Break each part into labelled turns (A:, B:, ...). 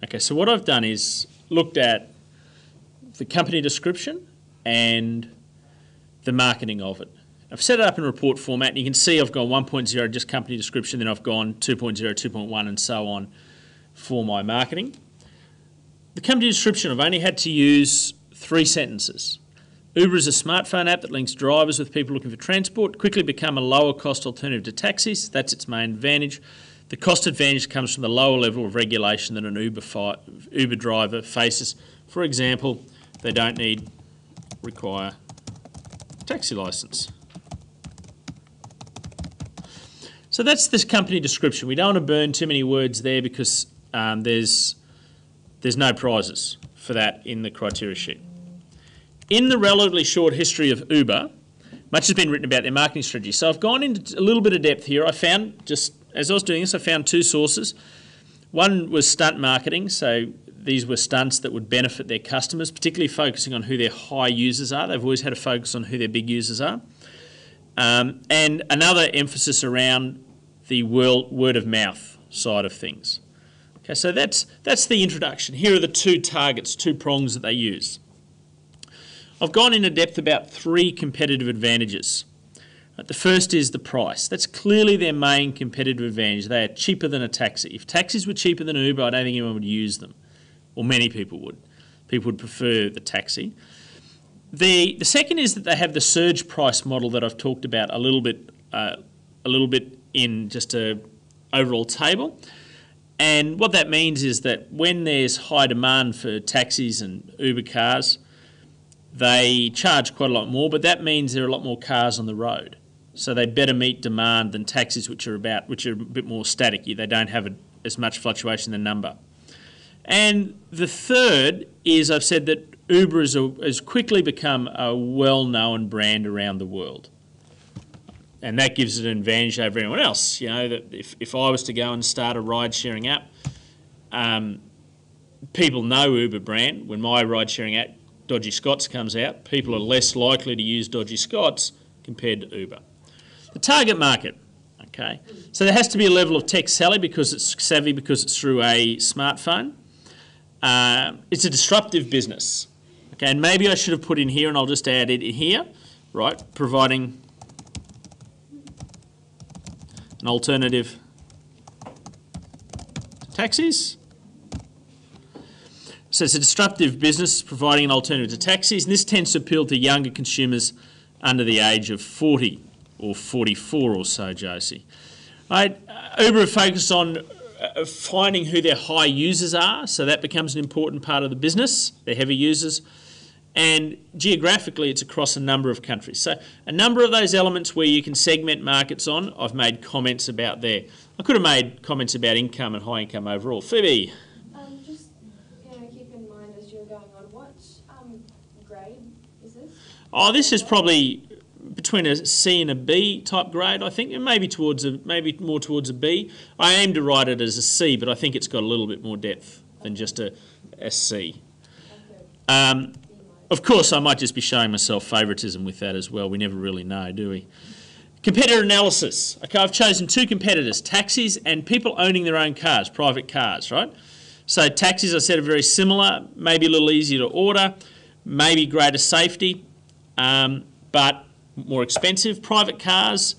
A: Okay, so what I've done is looked at the company description and the marketing of it. I've set it up in report format, and you can see I've gone 1.0 just company description, then I've gone 2.0, 2.1 and so on for my marketing. The company description, I've only had to use 3 sentences. Uber is a smartphone app that links drivers with people looking for transport, quickly become a lower cost alternative to taxis. That's its main advantage. The cost advantage comes from the lower level of regulation that an Uber driver faces. For example, they don't require a taxi licence. So that's this company description. We don't want to burn too many words there because there's no prizes for that in the criteria sheet. In the relatively short history of Uber, much has been written about their marketing strategy. So I've gone into a little bit of depth here. I found, just as I was doing this, I found 2 sources. One was stunt marketing, so these were stunts that would benefit their customers, particularly focusing on who their high users are. They've always had a focus on who their big users are. And another emphasis around the word of mouth side of things. Okay, so that's the introduction. Here are the 2 targets, 2 prongs that they use. I've gone into depth about 3 competitive advantages. The first is the price. That's clearly their main competitive advantage. They are cheaper than a taxi. If taxis were cheaper than Uber, I don't think anyone would use them, or many people would. People would prefer the taxi. The second is that they have the surge price model that I've talked about a little bit in just a overall table. And what that means is that when there's high demand for taxis and Uber cars, they charge quite a lot more, but that means there are a lot more cars on the road. So they better meet demand than taxis, which are a bit more static. They don't have as much fluctuation in number. And the third is I've said that Uber has quickly become a well-known brand around the world. And that gives it an advantage over anyone else. You know, that if I was to go and start a ride-sharing app, people know Uber brand. When my ride-sharing app, Dodgy Scots, comes out, people are less likely to use Dodgy Scots compared to Uber. The target market, okay. So there has to be a level of tech savvy because it's through a smartphone. It's a disruptive business, okay. And maybe I should have put in here, and I'll just add it in here, right? Providing an alternative to taxis. So it's a disruptive business providing an alternative to taxis, and this tends to appeal to younger consumers under the age of 40 or 44 or so, Josie. Right. Uber have focused on finding who their high users are, so that becomes an important part of the business, their heavy users. And geographically, it's across a number of countries. So a number of those elements where you can segment markets on, I've made comments about there. I could have made comments about income and high income overall. Phoebe? Oh, this is probably between a C and a B type grade, I think, and maybe more towards a B. I aim to write it as a C, but I think it's got a little bit more depth than just a C. Of course, I might just be showing myself favouritism with that as well. We never really know, do we? Competitor analysis. Okay, I've chosen 2 competitors, taxis and people owning their own cars, private cars, right? So taxis, I said, are very similar, maybe a little easier to order, maybe greater safety, but more expensive. Private cars,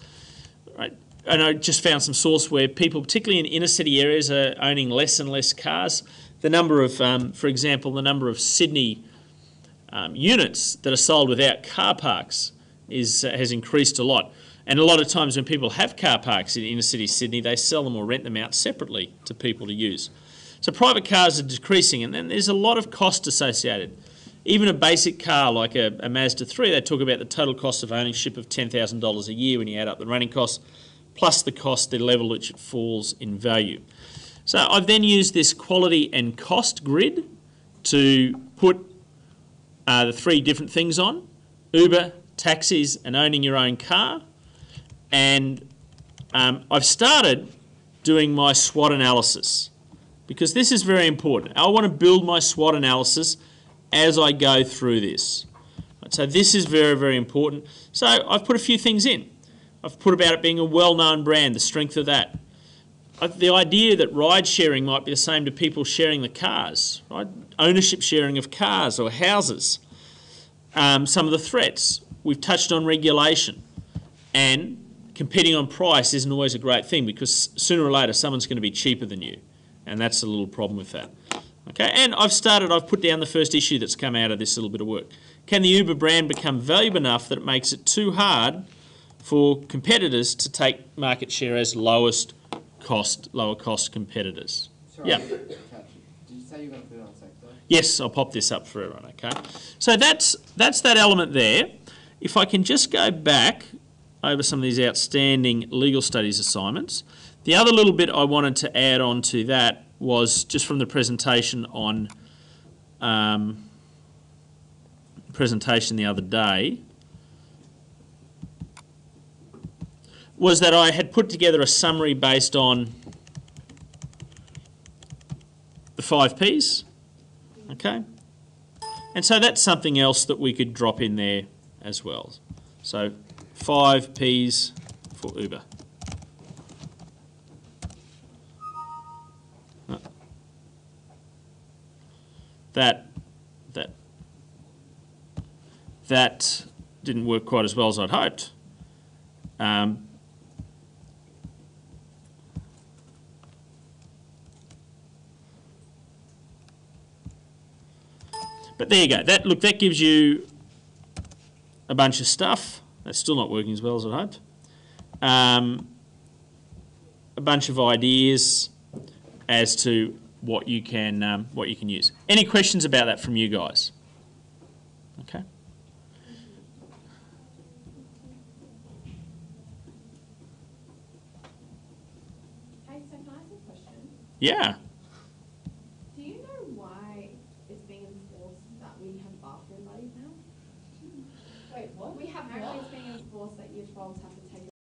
A: right? And I just found some source where people, particularly in inner city areas, are owning less and less cars. The number of, for example, the number of Sydney units that are sold without car parks has increased a lot. And a lot of times when people have car parks in inner city Sydney, they sell them or rent them out separately to people to use. So private cars are decreasing, and then there's a lot of cost associated. Even a basic car like a Mazda 3, they talk about the total cost of ownership of $10,000 a year when you add up the running costs, plus the cost, the level which it falls in value. So I've then used this quality and cost grid to put the 3 different things on: Uber, taxis, and owning your own car. And I've started doing my SWOT analysis because this is very important. I want to build my SWOT analysis as I go through this. So this is very, very important. So I've put a few things in. I've put about it being a well-known brand, the strength of that. the idea that ride sharing might be the same to people sharing the cars, right? Ownership sharing of cars or houses. Some of the threats. We've touched on regulation, and competing on price isn't always a great thing because sooner or later someone's going to be cheaper than you, and that's a little problem with that. Okay, and I've put down the first issue that's come out of this little bit of work. Can the Uber brand become valuable enough that it makes it too hard for competitors to take market share as lower cost competitors?
B: Sorry,
A: Yeah.
B: did you say you were going to put it on sector?
A: Yes, I'll pop this up for everyone, okay? So that's that element there. If I can just go back over some of these outstanding legal studies assignments. The other little bit I wanted to add on to that was just from the presentation on presentation the other day, was that I had put together a summary based on the 5 Ps, okay? And so that's something else that we could drop in there as well. So 5 Ps for Uber. That didn't work quite as well as I'd hoped. But there you go. That gives you a bunch of stuff. That's still not working as well as I'd hoped. A bunch of ideas as to what you can use. Any questions about that from you guys? Okay.
C: Hey, so can I ask a question?
A: Yeah.
C: Do you know why it's being enforced that we have bathroom buddies now?
D: Wait, what?
C: We have
D: Apparently
C: it's being enforced that year 12s have to